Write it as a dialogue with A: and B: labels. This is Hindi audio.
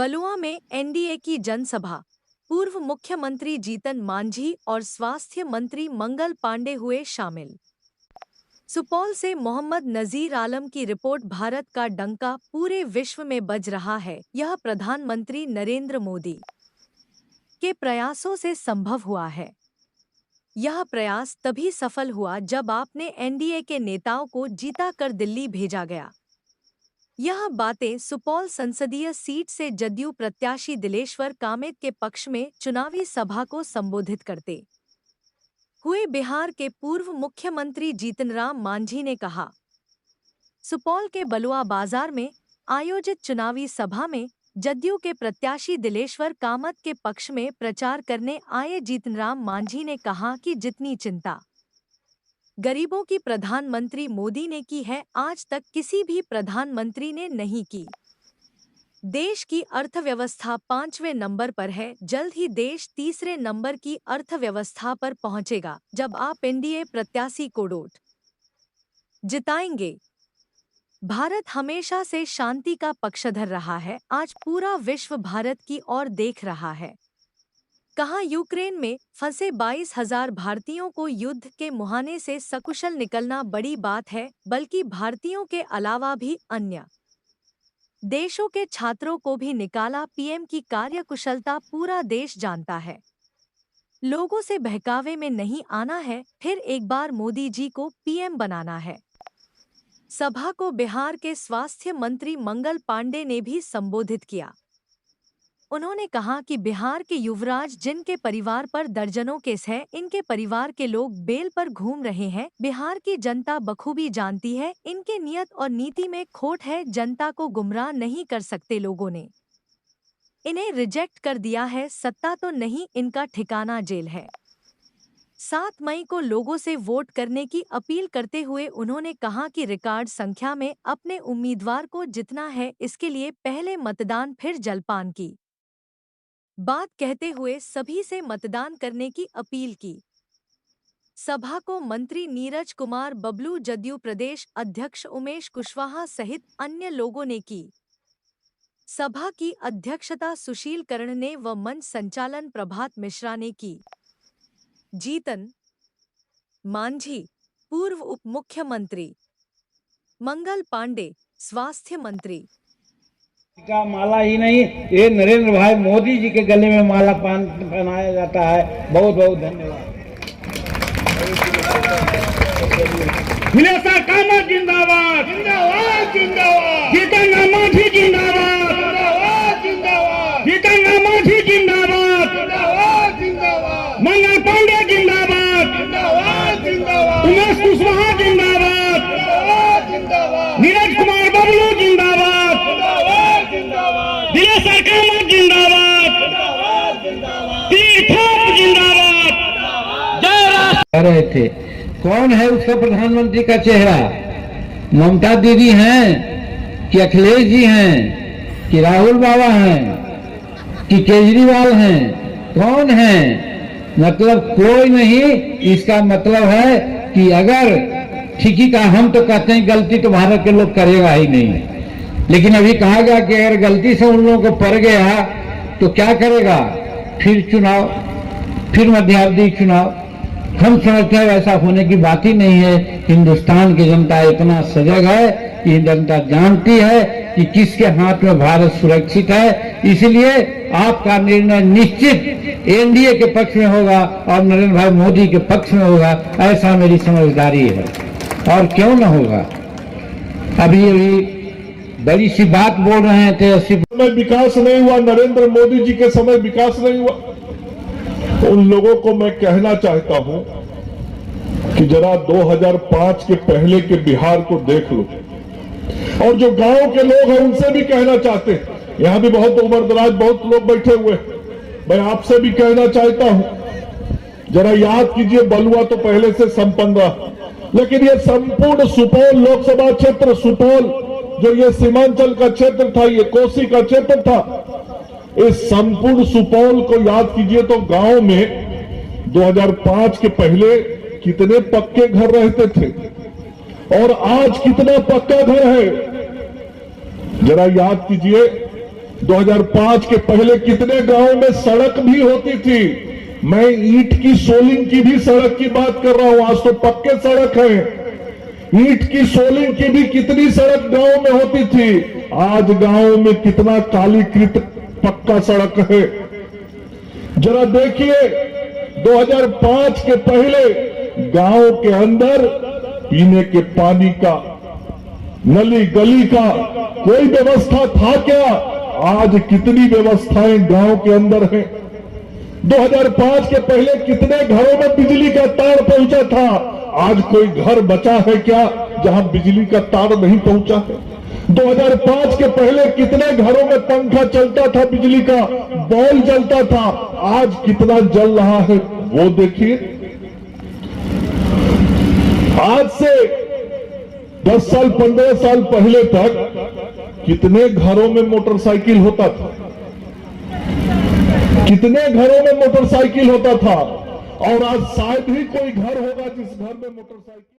A: बलुआ में एनडीए की जनसभा, पूर्व मुख्यमंत्री जीतन मांझी और स्वास्थ्य मंत्री मंगल पांडे हुए शामिल। सुपौल से मोहम्मद नजीर आलम की रिपोर्ट। भारत का डंका पूरे विश्व में बज रहा है। यह प्रधानमंत्री नरेंद्र मोदी के प्रयासों से संभव हुआ है। यह प्रयास तभी सफल हुआ जब आपने एनडीए के नेताओं को जीता कर दिल्ली भेजा गया। यह बातें सुपौल संसदीय सीट से जदयू प्रत्याशी दिलेश्वर कामेत के पक्ष में चुनावी सभा को संबोधित करते हुए बिहार के पूर्व मुख्यमंत्री जीतनराम मांझी ने कहा। सुपौल के बलुआ बाजार में आयोजित चुनावी सभा में जदयू के प्रत्याशी दिलेश्वर कामत के पक्ष में प्रचार करने आए जीतनराम मांझी ने कहा कि जितनी चिंता गरीबों की प्रधानमंत्री मोदी ने की है, आज तक किसी भी प्रधानमंत्री ने नहीं की। देश की अर्थव्यवस्था 5वें नंबर पर है। जल्द ही देश तीसरे नंबर की अर्थव्यवस्था पर पहुंचेगा जब आप एनडीए प्रत्याशी को वोट जिताएंगे। भारत हमेशा से शांति का पक्षधर रहा है। आज पूरा विश्व भारत की ओर देख रहा है। कहाँ यूक्रेन में फंसे 22,000 भारतीयों को युद्ध के मुहाने से सकुशल निकलना बड़ी बात है, बल्कि भारतीयों के अलावा भी अन्य देशों के छात्रों को भी निकाला। पीएम की कार्यकुशलता पूरा देश जानता है। लोगों से बहकावे में नहीं आना है, फिर एक बार मोदी जी को पीएम बनाना है। सभा को बिहार के स्वास्थ्य मंत्री मंगल पांडे ने भी संबोधित किया। उन्होंने कहा कि बिहार के युवराज जिनके परिवार पर दर्जनों केस है, इनके परिवार के लोग बेल पर घूम रहे हैं। बिहार की जनता बखूबी जानती है इनके नियत और नीति में खोट है। जनता को गुमराह नहीं कर सकते। लोगों ने इन्हें रिजेक्ट कर दिया है। सत्ता तो नहीं, इनका ठिकाना जेल है। 7 मई को लोगों से वोट करने की अपील करते हुए उन्होंने कहा कि रिकॉर्ड संख्या में अपने उम्मीदवार को जितना है, इसके लिए पहले मतदान फिर जलपान की बात कहते हुए सभी से मतदान करने की अपील की। सभा को मंत्री नीरज कुमार बबलू, जदयू प्रदेश अध्यक्ष उमेश कुशवाहा सहित अन्य लोगों ने की। सभा की अध्यक्षता सुशील कर्ण ने व मंच संचालन प्रभात मिश्रा ने की। जीतन मांझी पूर्व उप मुख्यमंत्री, मंगल पांडे स्वास्थ्य मंत्री
B: का माला ही नहीं, ये नरेंद्र भाई मोदी जी के गले में माला पहनाया जाता है। बहुत बहुत धन्यवाद। दिलेश्वर कामत जिंदाबाद, जिंदाबाद, जिंदाबाद। जीतन मांझी जिंदाबाद, जिंदाबाद, जिंदाबाद। जीतन मांझी जिंदाबाद, जिंदाबाद, जिंदाबाद। मंगल पांडे जिंदाबाद, जिंदाबाद, जिंदाबाद। उमेश कुशवाहा जिंदाबाद, जिंदाबाद, जिंदाबाद। नीरज कुमार बबलू जिंदाबाद, दिलेश्वर कामत जिंदाबाद, जिंदाबाद, जिंदाबाद। कह रहे थे कौन है उसका प्रधानमंत्री का चेहरा? ममता दीदी हैं कि अखिलेश जी हैं कि राहुल बाबा हैं कि केजरीवाल हैं? कौन है? मतलब कोई नहीं। इसका मतलब है कि अगर ठीक ही का, हम तो कहते हैं गलती तो भारत के लोग करेगा ही नहीं, लेकिन अभी कहा गया कि अगर गलती से उन लोगों को पड़ गया तो क्या करेगा? फिर चुनाव, फिर मध्यावधि चुनाव। हम समझते हैं वैसा होने की बात ही नहीं है। हिंदुस्तान की जनता इतना सजग है कि जनता जानती है कि किसके हाथ में भारत सुरक्षित है। इसलिए आपका निर्णय निश्चित एनडीए के पक्ष में होगा और नरेंद्र भाई मोदी के पक्ष में होगा, ऐसा मेरी समझदारी है। और क्यों न होगा? अभी बड़ी सी बात बोल रहे थे,
C: समय विकास नहीं हुआ, नरेंद्र मोदी जी के समय विकास नहीं हुआ। उन लोगों को मैं कहना चाहता हूं कि जरा 2005 के पहले के बिहार को देख लो, और जो गांव के लोग हैं उनसे भी कहना चाहते हैं। यहां भी बहुत उम्र दराज बहुत लोग बैठे हुए, मैं आपसे भी कहना चाहता हूं, जरा याद कीजिए बलुआ तो पहले से संपन्न रहा, लेकिन ये संपूर्ण सुपौल लोकसभा क्षेत्र, सुपौल जो ये सीमांचल का क्षेत्र था, ये कोसी का क्षेत्र था, इस संपूर्ण सुपौल को याद कीजिए तो गांव में 2005 के पहले कितने पक्के घर रहते थे और आज कितना पक्का घर है, जरा याद कीजिए। 2005 के पहले कितने गांवों में सड़क भी होती थी। मैं ईंट की सोलिंग की भी सड़क की बात कर रहा हूं, आज तो पक्के सड़क है। ईंट की सोलिंग की भी कितनी सड़क गांव में होती थी, आज गांव में कितना कालीकृत पक्का सड़क है। जरा देखिए 2005 के पहले गांव के अंदर पीने के पानी का, नली गली का कोई व्यवस्था था क्या? आज कितनी व्यवस्थाएं गांव के अंदर हैं। 2005 के पहले कितने घरों में बिजली का तार पहुंचा था, आज कोई घर बचा है क्या जहां बिजली का तार नहीं पहुंचा है। 2005 के पहले कितने घरों में पंखा चलता था, बिजली का बॉल जलता था, आज कितना जल रहा है वो देखिए। आज से 10 साल 15 साल पहले तक कितने घरों में मोटरसाइकिल होता था, कितने घरों में मोटरसाइकिल होता था, और आज शायद ही कोई घर होगा जिस घर में मोटरसाइकिल